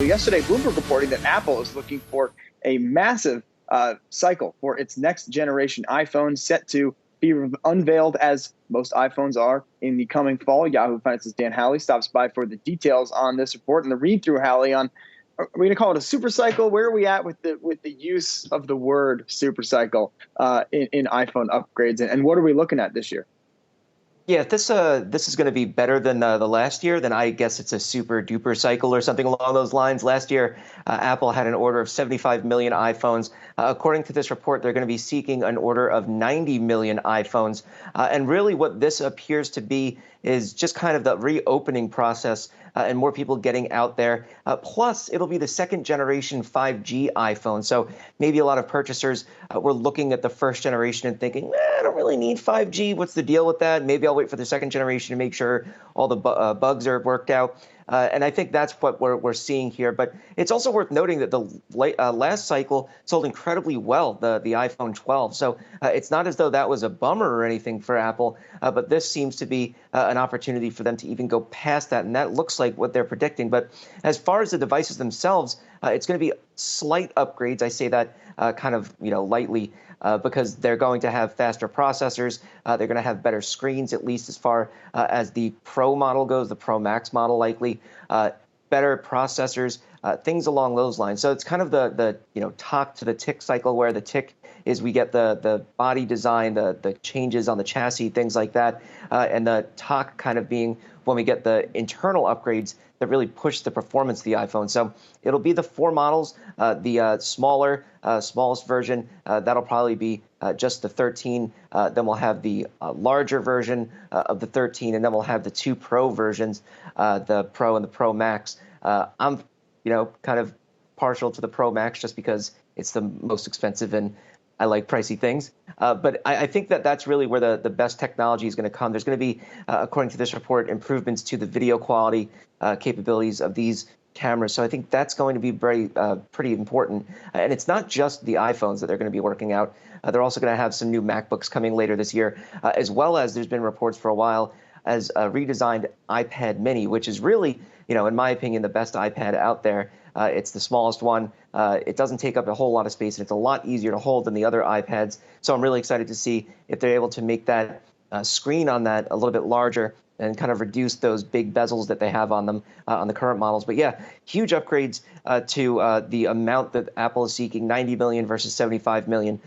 yesterday, Bloomberg reporting that Apple is looking for a massive cycle for its next generation iPhone, set to be unveiled, as most iPhones are, in the coming fall. Yahoo Finance's Dan Howley stops by for the details on this report and the read-through, Howley, on, are we going to call it a super cycle? Where are we at with the use of the word super cycle in iPhone upgrades, and what are we looking at this year? Yeah, if this is going to be better than the last year, then I guess it's a super duper cycle or something along those lines. Last year, Apple had an order of 75 million iPhones. According to this report, they're going to be seeking an order of 90 million iPhones. And really what this appears to be is just kind of the reopening process and more people getting out there. Plus, it'll be the second generation 5G iPhone. So maybe a lot of purchasers were looking at the first generation and thinking, I don't really need 5G. What's the deal with that? Maybe I'll wait for the second generation to make sure all the bugs are worked out. And I think that's what we're seeing here. But it's also worth noting that the last cycle sold incredibly well, the iPhone 12. So it's not as though that was a bummer or anything for Apple, but this seems to be an opportunity for them to even go past that. And that looks like what they're predicting. But as far as the devices themselves, it's going to be slight upgrades. I say that kind of lightly. Because they're going to have faster processors. They're going to have better screens, at least as far as the Pro model goes, the Pro Max model likely, better processors, things along those lines. So it's kind of the talk to the tick cycle, where the tick is we get the body design, the changes on the chassis, things like that, and the talk kind of being when we get the internal upgrades that really push the performance of the iPhone. So it'll be the 4 models, the smallest version. That'll probably be just the 13. Then we'll have the larger version of the 13, and then we'll have the 2 Pro versions, the Pro and the Pro Max. I'm, kind of partial to the Pro Max just because it's the most expensive and I like pricey things. But I think that that's really where the best technology is going to come. There's going to be, according to this report, improvements to the video quality capabilities of these cameras. So I think that's going to be pretty important. And it's not just the iPhones that they're going to be working out. They're also going to have some new MacBooks coming later this year, as well as there's been reports for a while as a redesigned iPad mini, which is really, in my opinion, the best iPad out there. It's the smallest one. It doesn't take up a whole lot of space, and it's a lot easier to hold than the other iPads. So I'm really excited to see if they're able to make that screen on that a little bit larger and kind of reduce those big bezels that they have on them on the current models. But yeah, huge upgrades to the amount that Apple is seeking, 90 million versus 75 million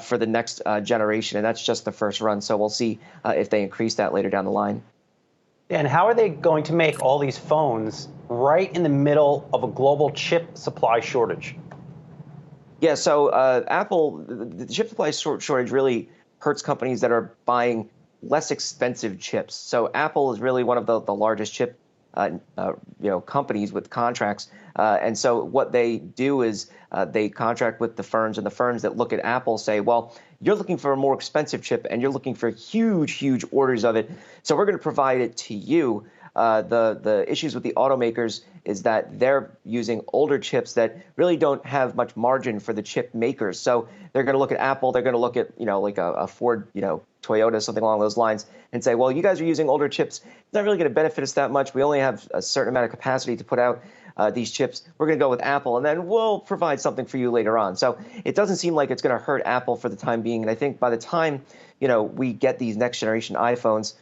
for the next generation. And that's just the first run. So we'll see if they increase that later down the line. And how are they going to make all these phones right in the middle of a global chip supply shortage? Yeah, so Apple, the chip supply shortage really hurts companies that are buying less expensive chips. So Apple is really one of the largest chip companies with contracts. And so what they do is they contract with the firms, and the firms that look at Apple say, well, you're looking for a more expensive chip and you're looking for huge orders of it. So we're going to provide it to you. The issues with the automakers is that they're using older chips that really don't have much margin for the chip makers. So they're going to look at Apple. They're going to look at, like a Ford, Toyota, something along those lines, and say, well, you guys are using older chips. It's not really going to benefit us that much. We only have a certain amount of capacity to put out these chips. We're going to go with Apple, and then we'll provide something for you later on. So it doesn't seem like it's going to hurt Apple for the time being. And I think by the time, we get these next generation iPhones,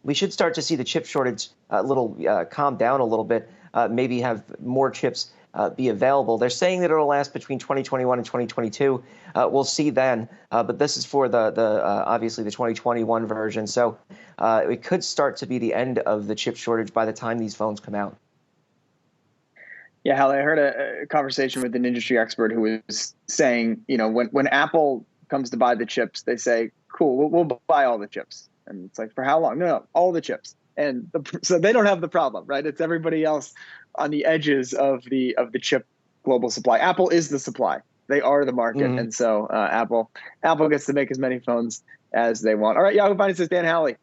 we should start to see the chip shortage calm down a little bit, maybe have more chips be available. They're saying that it'll last between 2021 and 2022. We'll see then. But this is for the obviously the 2021 version. So it could start to be the end of the chip shortage by the time these phones come out. Yeah, Howley, I heard a conversation with an industry expert who was saying, when Apple comes to buy the chips, they say, cool, we'll buy all the chips. And it's like, for how long? No, all the chips. And so they don't have the problem, right? It's everybody else on the edges of the chip global supply. Apple is the supply. They are the market. Mm-hmm. And so Apple gets to make as many phones as they want. All right, Yahoo Finance's Dan Howley.